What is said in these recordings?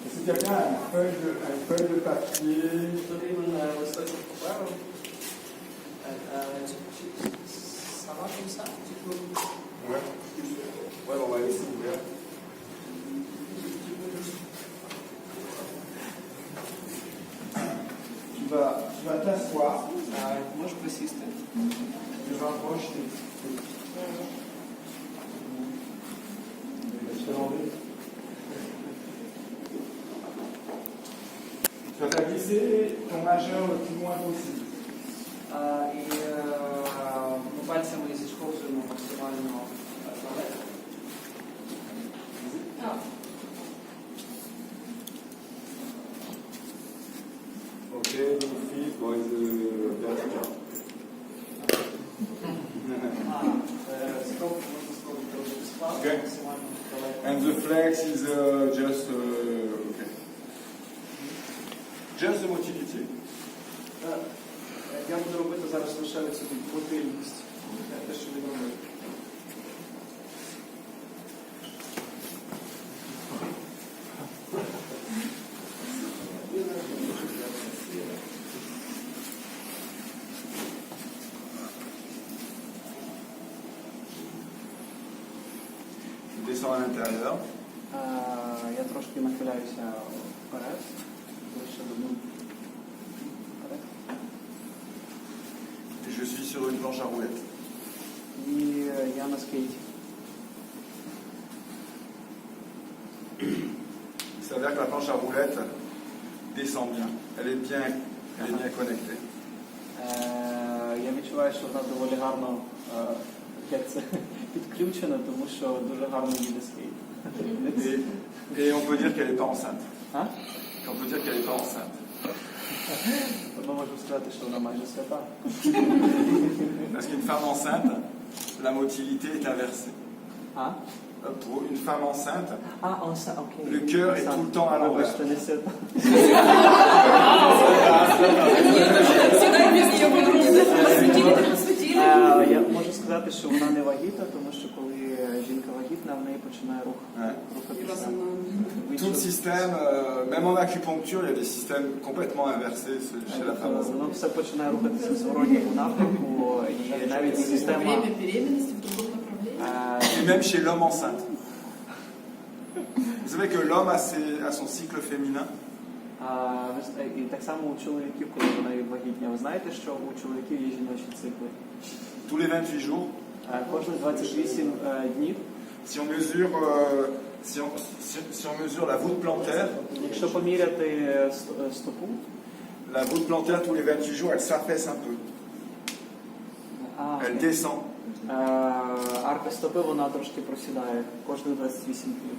Est-ce que quelqu'un a une feuille de papier? Потрібен листочок паперу. Сама писати? Ouais. Ouais, on va laisser ouvert. Tu vas t'asseoir. Можеш присісти. Tu rapproches tes. Tu vas glisser ton majeur le plus loin possible. І ми пальцями зіштовхуємо максимально далеко. Ok, donc fils, bon, vertical. Строк можна спробувати робити склад, Окей. максимально далеко. And the flex is just okay. Just the motility. Я буду робити зараз лише цю мотильність, те, що він робить. Je descends à l'intérieur. Я трошки нахиляюся вперед, лише до дну. Вперед. Et je suis sur une planche à roulettes. І я на скейті. Ça veut dire que la planche à roulettes descend bien. Elle est bien connectée. Я відчуваю, що вона доволі гарно підключена, тому що дуже гарно їде скейт. Et on peut dire qu'elle n'est pas enceinte. А? On peut dire qu'elle n'est pas enceinte. Ми можемо сказати, що вона майже свята. Parce qu'une femme enceinte, la motilité est inversée. А? Pour une femme enceinte, Окей. le cœur est tout le temps à l'envers. Вибачте, не свята. Я можу сказати, що вона не вагітна, тому що коли жінка вагітна, в неї починає рухатися. Tout le système, même en acupuncture, il y a des systèmes complètement inversés chez la femme enceinte. Воно все починає рухатися в зворотньому напрямку, і навіть система... Время беременности в другом направлении. Et même chez l'homme enceinte. Vous savez que l'homme a son cycle féminin. І так само у чоловіків, коли вона вагітня. Ви знаєте, що у чоловіків є жіночі цикли? Tous les 28 jours. Кожні 28 днів. Si on mesure, si on mesure la voûte plantaire, Якщо поміряти стопу, la voûte plantaire tous les 28 jours, elle s'affaisse un peu. Elle descend. Арка стопи, вона трошки просідає кожні 28 днів.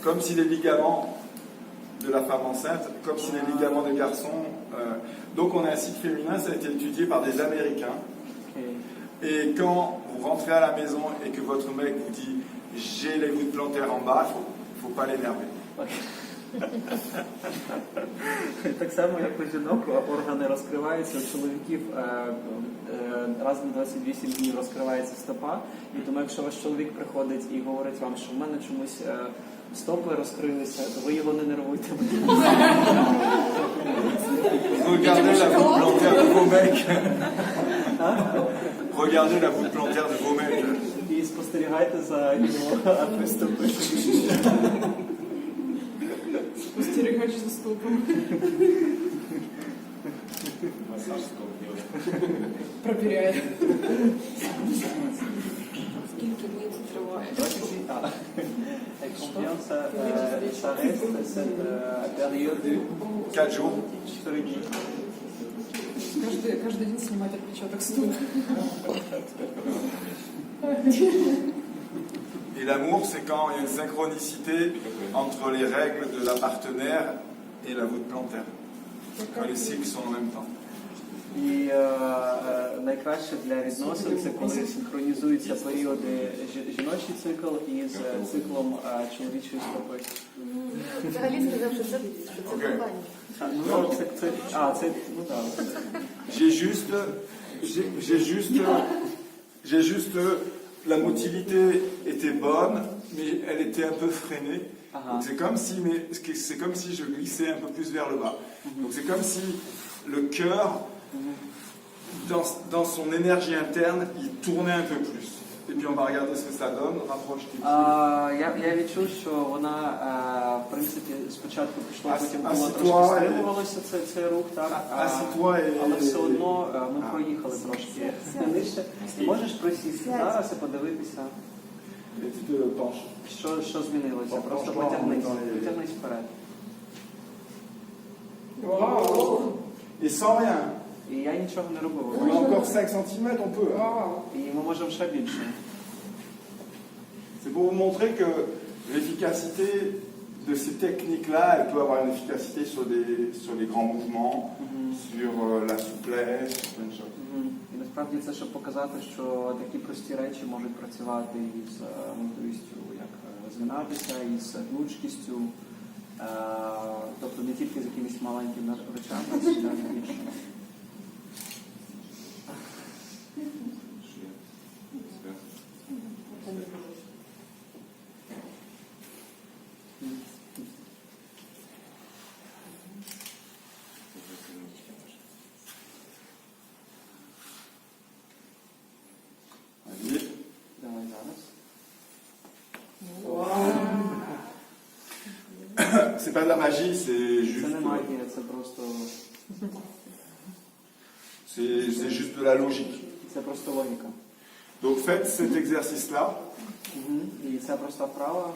Comme si les ligaments de la femme enceinte, comme si les ligaments des garçons. Donc on a un cycle féminin, ça a été étudié par des Américains. Et quand vous rentrez à la maison et que votre mec vous dit j'ai les voûtes plantaires en bas, il ne faut pas l'énerver. Так само, як у жінок органи розкриваються, у чоловіків раз на 28 днів розкривається стопа, і тому якщо ваш чоловік приходить і говорить вам, що в мене чомусь стопи розкрилися, то ви його не нервуйте. Regardez la voûte plantaire de vos mecs. Regardez la voûte plantaire de vos mecs. І спостерігайте за його аркою стопи. Спостерігач за стопом. Массаж стоп делать. Проверяє. Скільки днів це триває? Et combien ça reste cette période de 4 jours. 4 днів? Каждый день снимать отпечаток стопы. Et l'amour, c'est quand il y a une synchronicité entre les règles de la partenaire et la voûte plantaire. Quand les cycles sont en même temps. І найкраще для відносин це коли синхронізуються періоди жіночий цикл із циклом чоловічої стопи. Взагалі сказав, що це кохання. Ну так. J'ai juste, la motilité était bonne, mais elle était un peu freinée. Ага. Donc c'est comme si je glissais un peu plus vers le bas. Donc c'est comme si le cœur, dans son énergie interne, il tournait un peu plus. Et puis on va regarder ce que ça donne. Rapproche tes pieds. Я відчув, що вона, в принципі, спочатку пішла, потім було Асітуа, трошки стримувалося цей рух, так? Асітуа, Але все одно ми проїхали трошки нижче. І можеш присісти зараз і подивитися, Et tu te penches. що змінилося. Просто потягнись вперед. Et sans rien. І я нічого не робив. On a encore 5 cm, on peut. Hein. І ми можемо ще більше. C'est pour vous montrer que l'efficacité de ces techniques-là, elle peut avoir une efficacité sur les grands mouvements, sur la souplesse, sur plein de choses. І насправді це щоб показати, що такі прості речі можуть працювати із можливістю як згинатися, із гнучкістю, тобто не тільки з якимись маленькими речами, а з більше. Давай зараз. C'est pas de la magie, c'est Це juste, не магія, це просто, c'est juste de la logique. це просто логіка. Donc faites cet exercice-là, І ця проста вправа,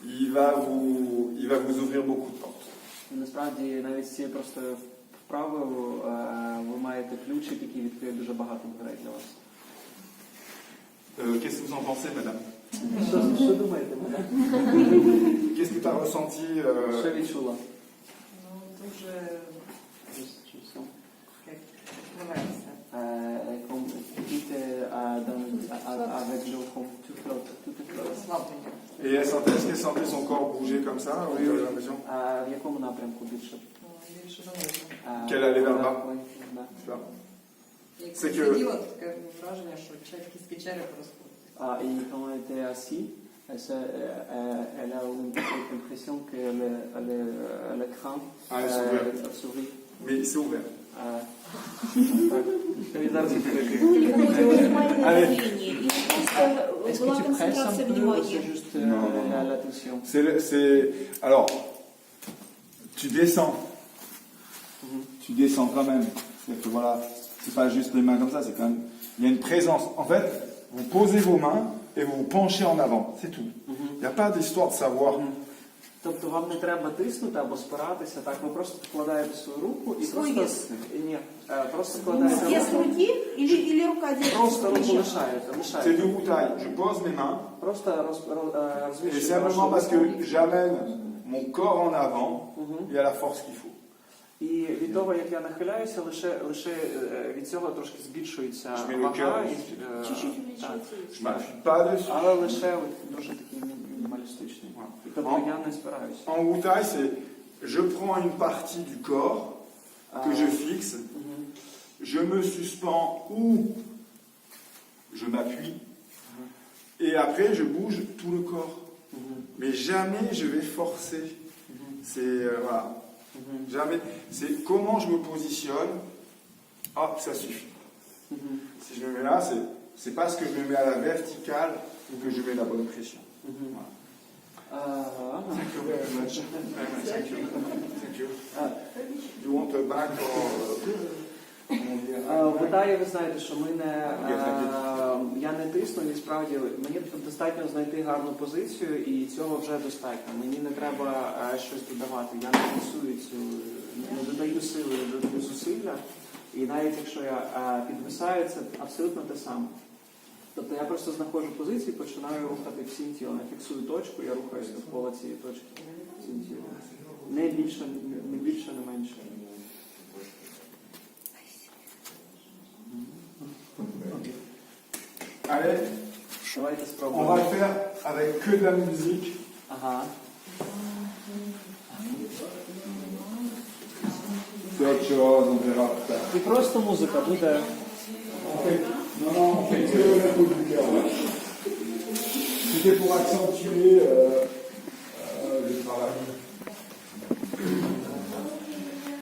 il va vous ouvrir beaucoup de portes. і насправді навіть з цією простою вправою ви маєте ключик, який відкриє дуже багато дверей для вас. Qu'est-ce que vous en pensez, madame? Що думаєте, мадам? Qu'est-ce que tu as ressenti Що відчула? Ну, дуже як відкривається. Розслаблення. Et est-ce qu'elle sentait son corps bouger comme ça ou t'avais l'impression В якому напрямку більше? Більше донизу. Qu'elle allait vers le bas? Ой, да. Tu vois? Як Це сиділа, таке враження, що кістки черепа розходяться. Et quand elle était assise, elle a eu l'impression que le crâne s'ouvrit. Mais il s'est ouvert. І зараз відкрити. Внимание. И просто была концентрация внимания. C'est juste l'attention. Alors, tu descends. Tu descends quand même. C'est-à-dire que voilà, c'est pas juste les mains comme ça, c'est quand même. Il y a une présence. En fait, vous posez vos mains et vous vous penchez en avant. C'est tout. Il n'y a pas d'histoire de savoir. Тобто вам не треба тиснути або спиратися, так, ви просто вкладаєте свою руку і Свой просто... Ні, просто вкладаєте Вес руку. руки или рука держит? Просто руку лишаєте. C'est de vous taille. Je pose mes mains. Просто Et розвішуєте simplement parce вашу que руку. j'amène mon corps en avant, il y a la force qu'il faut. І від того, як я нахиляюся, лише від цього трошки збільшується Шмілю вага. кер. І, Чуть-чуть так. увеличивается. Je ne m'appuie pas dessus. Але лише от дуже такий мінімалістичний. І тобто я не спираюся. En Wu-Tai, c'est je prends une partie du corps que je fixe, je me suspends ou je m'appuie, et après je bouge tout le corps. Mais jamais je vais forcer. C'est voilà. Jamais. C'est comment je me positionne. Hop, ça suffit. Si je me mets là, c'est parce que je me mets à la verticale que je mets la bonne pression. Voilà. Thank you very much. Thank you. Thank you. You want a back or? В Італії ви знаєте, що я не тисну, і справді мені достатньо знайти гарну позицію, і цього вже достатньо. Мені не треба щось додавати. Я не фіксую не додаю сили, не додаю зусилля. І навіть якщо я підвисаю, це абсолютно те саме. Тобто я просто знаходжу позицію, починаю рухати всім тілом. Я фіксую точку, я рухаюся довкола цієї точки всім тілом. Не більше, не менше. Allez, Давайте on va спробуємо. le faire avec que de la musique. Ага. C'est autre chose, on verra plus tard. І просто музика буде. Non, on fait que la peau du cœur. Là. C'était pour accentuer